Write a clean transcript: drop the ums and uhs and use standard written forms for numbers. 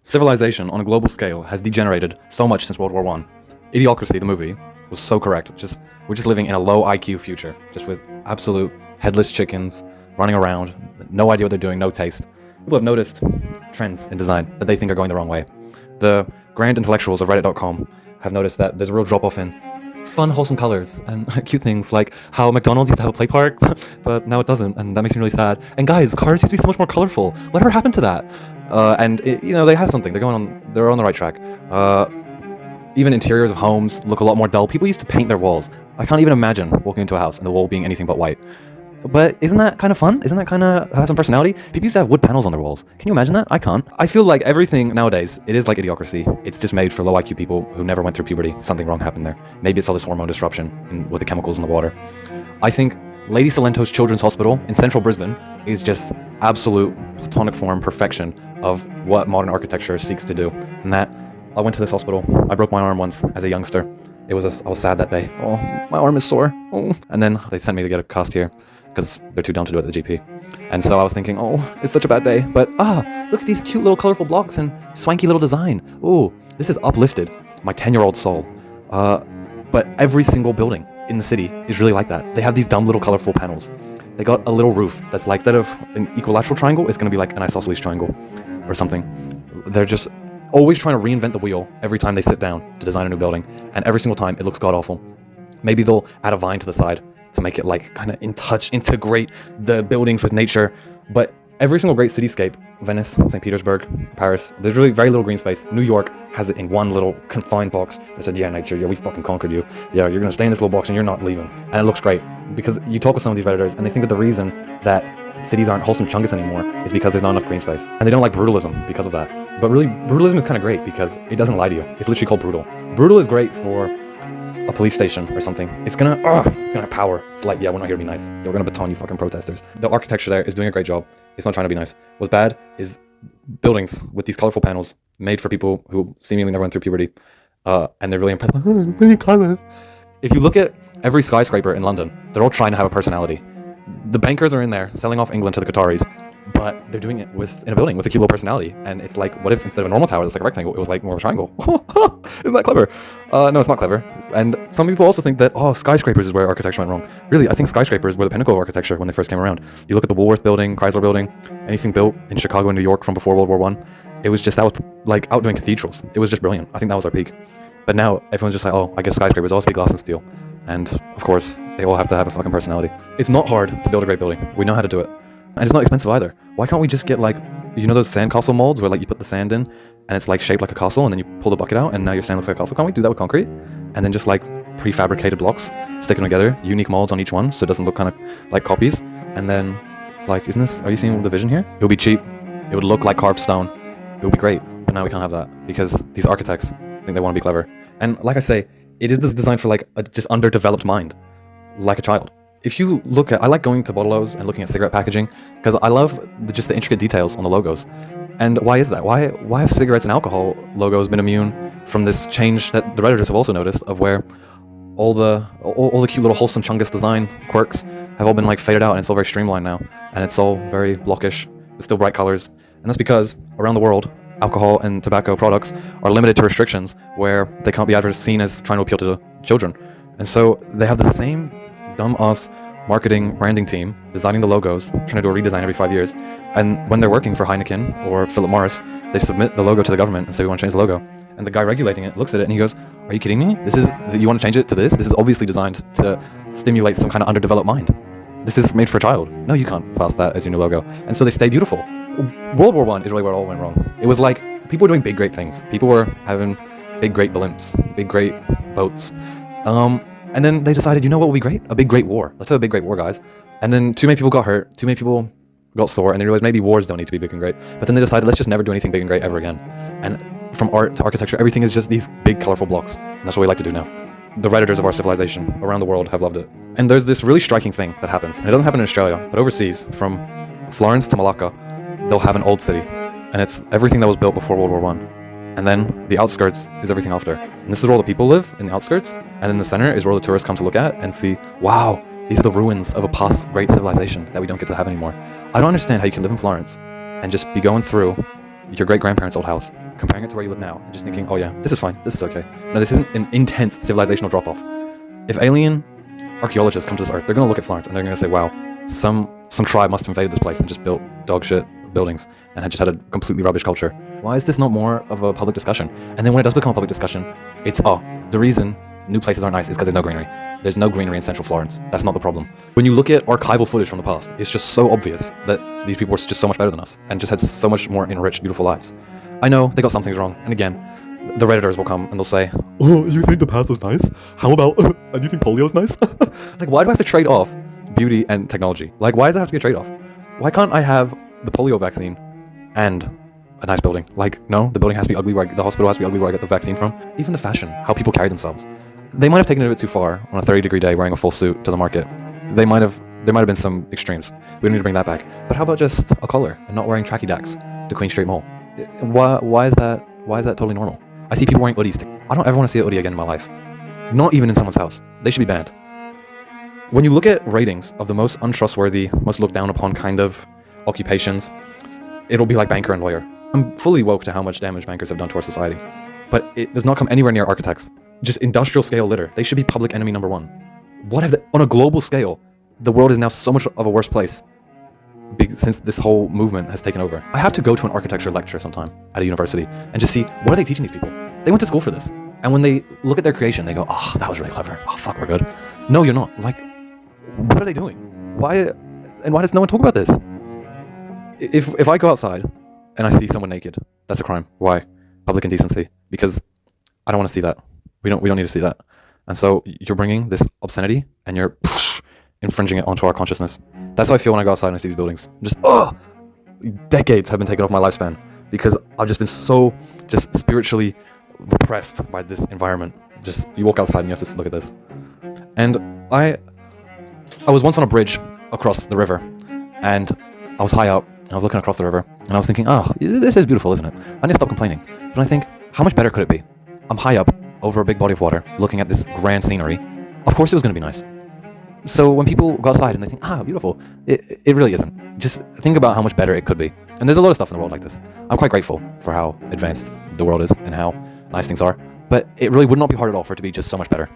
Civilization on a global scale has degenerated so much since World War I. Idiocracy, the movie, was so correct. We're just living in a low IQ future, just with absolute headless chickens running around, no idea what they're doing, no taste. People have noticed trends in design that they think are going the wrong way. The grand intellectuals of Reddit.com have noticed that there's a real drop-off in fun, wholesome colors and cute things, like how McDonald's used to have a play park, but now it doesn't, and that makes me really sad. And guys, cars used to be so much more colorful. Whatever happened to that? They have something. They're on the right track. Even interiors of homes look a lot more dull. People used to paint their walls. I can't even imagine walking into a house and the wall being anything but white. But isn't that kind of fun? Isn't that kind of have some personality? People used to have wood panels on their walls. Can you imagine that? I can't. I feel like everything nowadays, it is like Idiocracy. It's just made for low IQ people who never went through puberty. Something wrong happened there. Maybe it's all this hormone disruption with the chemicals in the water. I think Lady Salento's Children's Hospital in central Brisbane is just absolute platonic form perfection of what modern architecture seeks to do. And that, I went to this hospital. I broke my arm once as a youngster. I was sad that day. Oh, my arm is sore. Oh. And then they sent me to get a cast here because they're too dumb to do it at the GP. And so I was thinking, oh, it's such a bad day. But look at these cute little colorful blocks and swanky little design. Oh, this has uplifted my 10-year-old soul. But every single building in the city is really like that. They have these dumb little colorful panels. They got a little roof that's like, instead of an equilateral triangle, it's going to be like an isosceles triangle or something. They're just always trying to reinvent the wheel every time they sit down to design a new building. And every single time it looks god-awful. Maybe they'll add a vine to the side to make it like kind of integrate the buildings with nature. But every single great cityscape, Venice, St. Petersburg, Paris, there's really very little green space. New York has it in one little confined box that said, yeah, nature, yeah, we fucking conquered you. Yeah, you're gonna stay in this little box and you're not leaving. And it looks great because you talk with some of these Redditors and they think that the reason that cities aren't wholesome chungus anymore is because there's not enough green space. And they don't like brutalism because of that. But really, brutalism is kind of great because it doesn't lie to you. It's literally called brutal. Brutal is great for a police station or something. It's gonna have power. It's like, yeah, we're not here to be nice. We're gonna baton you fucking protesters. The architecture there is doing a great job. It's not trying to be nice. What's bad is buildings with these colorful panels made for people who seemingly never went through puberty. And they're really impressive. Many colors. If you look at every skyscraper in London, they're all trying to have a personality. The bankers are in there selling off England to the Qataris, but they're doing it in a building with a cute little personality. And it's like, what if instead of a normal tower that's like a rectangle, it was like more of a triangle? Isn't that clever? No, it's not clever. And some people also think that, skyscrapers is where architecture went wrong. Really, I think skyscrapers were the pinnacle of architecture when they first came around. You look at the Woolworth building, Chrysler building, anything built in Chicago and New York from before World War I, that was like outdoing cathedrals. It was just brilliant. I think that was our peak. But now everyone's just like, I guess skyscrapers all have to be glass and steel. And of course, they all have to have a fucking personality. It's not hard to build a great building. We know how to do it. And it's not expensive either. Why can't we just get those sandcastle molds where like you put the sand in and it's like shaped like a castle and then you pull the bucket out and now your sand looks like a castle? Can't we do that with concrete? And then just like prefabricated blocks, stick them together, unique molds on each one so it doesn't look kind of like copies. And then are you seeing the vision here? It would be cheap. It would look like carved stone. It would be great. But now we can't have that because these architects think they want to be clever. And like I say, it is designed for like a just underdeveloped mind, like a child. If you look at, I like going to Bottleos and looking at cigarette packaging because I love just the intricate details on the logos. And why is that? Why have cigarettes and alcohol logos been immune from this change that the Redditors have also noticed of where all the cute little wholesome chungus design quirks have all been like faded out and it's all very streamlined now. And it's all very blockish, with still bright colors. And that's because around the world, alcohol and tobacco products are limited to restrictions where they can't be seen as trying to appeal to children. And so they have the same dumb-ass marketing branding team designing the logos, trying to do a redesign every 5 years. And when they're working for Heineken or Philip Morris, they submit the logo to the government and say, we want to change the logo. And the guy regulating it looks at it and he goes, are you kidding me? You want to change it to this? This is obviously designed to stimulate some kind of underdeveloped mind. This is made for a child. No, you can't pass that as your new logo. And so they stay beautiful. World War I is really where it all went wrong. It was like, people were doing big, great things. People were having big, great blimps, big, great boats. And then they decided, you know what would be great? A big, great war. Let's have a big, great war, guys. And then too many people got hurt. Too many people got sore. And they realized maybe wars don't need to be big and great. But then they decided, let's just never do anything big and great ever again. And from art to architecture, everything is just these big, colorful blocks. And that's what we like to do now. The Redditors of our civilization around the world have loved it. And there's this really striking thing that happens. And it doesn't happen in Australia, but overseas, from Florence to Malacca, they'll have an old city. And it's everything that was built before World War I. And then the outskirts is everything after. And this is where all the people live, in the outskirts. And then the center is where the tourists come to look at and see, wow, these are the ruins of a past great civilization that we don't get to have anymore. I don't understand how you can live in Florence and just be going through your great-grandparents' old house, comparing it to where you live now, and just thinking, oh yeah, this is fine, this is okay. No, this isn't an intense civilizational drop-off. If alien archaeologists come to this Earth, they're going to look at Florence and they're going to say, wow, some tribe must have invaded this place and just built dog shit buildings and had just had a completely rubbish culture. Why is this not more of a public discussion? And then when it does become a public discussion, it's, oh, the reason new places aren't nice is because there's no greenery. There's no greenery in central Florence. That's not the problem. When you look at archival footage from the past, it's just so obvious that these people were just so much better than us and just had so much more enriched, beautiful lives. I know they got some things wrong, and again, the Redditors will come and they'll say, oh, you think the past was nice? How about, and you think polio's nice? Like, why do I have to trade off beauty and technology? Like, why does it have to be a trade-off? Why can't I have the polio vaccine and a nice building? Like, no, the building has to be ugly, the hospital has to be ugly where I get the vaccine from. Even the fashion, how people carry themselves. They might have taken it a bit too far on a 30-degree day wearing a full suit to the market. There might have been some extremes. We don't need to bring that back. But how about just a collar and not wearing tracky dacks to Queen Street Mall? Why is that totally normal? I see people wearing hoodies. I don't ever want to see a hoodie again in my life. Not even in someone's house. They should be banned. When you look at ratings of the most untrustworthy, most looked down upon kind of occupations, it'll be like banker and lawyer. I'm fully woke to how much damage bankers have done to our society. But it does not come anywhere near architects. Just industrial scale litter. They should be public enemy number one. What have they, on a global scale, the world is now so much of a worse place since this whole movement has taken over. I have to go to an architecture lecture sometime at a university and just see, what are they teaching these people? They went to school for this. And when they look at their creation, they go, oh, that was really clever. Oh, fuck, we're good. No, you're not. Like, what are they doing? Why does no one talk about this? If I go outside and I see someone naked, that's a crime. Why? Public indecency. Because I don't want to see that. We don't need to see that. And so you're bringing this obscenity and you're infringing it onto our consciousness. That's how I feel when I go outside and I see these buildings. I'm just, decades have been taken off my lifespan because I've just been so spiritually repressed by this environment. Just, you walk outside and you have to look at this. And I was once on a bridge across the river and I was high up and I was looking across the river and I was thinking, oh, this is beautiful, isn't it? I need to stop complaining. But I think, how much better could it be? I'm high up over a big body of water looking at this grand scenery. Of course it was going to be nice. So when people go outside and they think, beautiful, it really isn't. Just think about how much better it could be. And there's a lot of stuff in the world like this. I'm quite grateful for how advanced the world is and how nice things are. But it really would not be hard at all for it to be just so much better.